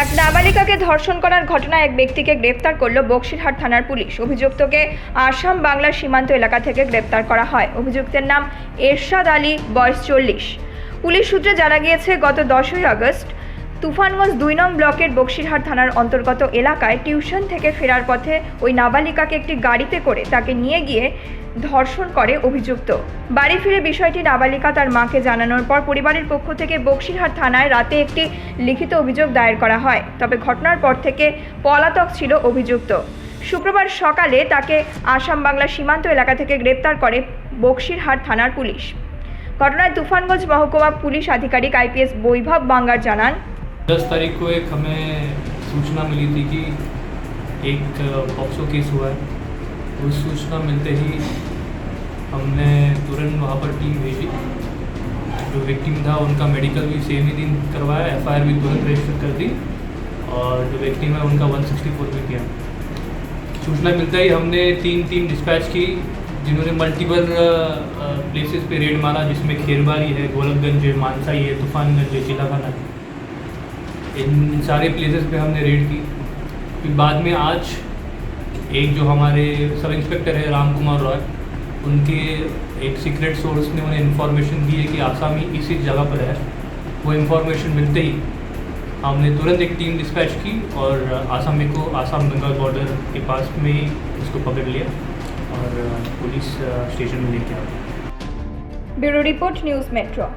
এক নাবালিকাকে ধর্ষণ করার ঘটনায় এক ব্যক্তিকে গ্রেপ্তার করল বক্সিরহাট থানার পুলিশ। অভিযুক্তকে আসাম বাংলার সীমান্ত এলাকা থেকে গ্রেপ্তার করা হয়। অভিযুক্তের নাম এরশাদ আলী, বয়স 40। পুলিশ সূত্রে জানা গিয়েছে, গত 10ই আগস্ট তুফানগঞ্জ 2 নং ব্লকের বক্সিরহাট থানার অন্তর্গত এলাকায় টিউশন থেকে ফেরার পথে ওই নাবালিকাকে একটি গাড়িতে করে তাকে নিয়ে গিয়ে ধর্ষণ করে অভিযুক্ত। বাড়ি ফিরে বিষয়টি নাবালিকা তার মাকে জানানোর পর পরিবারের পক্ষ থেকে বক্সিরহাট থানায় রাতে একটি লিখিত অভিযোগ দায়ের করা হয়। তবে ঘটনার পর থেকে পলাতক ছিল অভিযুক্ত। শুক্রবার সকালে তাকে আসাম বাংলা সীমান্ত এলাকা থেকে গ্রেপ্তার করে বক্সিরহাট থানার পুলিশ। ঘটনায় তুফানগঞ্জ মহকুমা পুলিশ আধিকারিক আইপিএস বৈভব বাঙ্গার জানান, 10 तारीख को एक हमें सूचना मिली थी कि एक पॉक्सो केस हुआ है। उस सूचना मिलते ही हमने तुरंत वहाँ पर टीम भेजी। जो विक्टिम था उनका मेडिकल भी सेम ही दिन करवाया, एफआईआर भी तुरंत रजिस्टर कर दी और जो विक्टिम है उनका 164 भी किया। सूचना मिलते ही हमने तीन डिस्पैच की, जिन्होंने मल्टीपल प्लेसेस पे रेड मारा, जिसमें खेरबारी है, गोलकगंज है, मानसाई है, तूफानगंज है, चिलाखाना है। इन सारे प्लेसेस पे हमने रेड की। फिर बाद में आज एक जो हमारे सब इंस्पेक्टर है राम कुमार रॉय, उनके एक सीक्रेट सोर्स ने उन्हें इन्फॉर्मेशन दी है कि आसामी इसी जगह पर है। वो इन्फॉर्मेशन मिलते ही हमने तुरंत एक टीम डिस्पैच की और आसामी को आसाम बंगाल बॉर्डर के पास में ही उसको पकड़ लिया और पुलिस स्टेशन में लेके आ गई। Bureau report, news metro.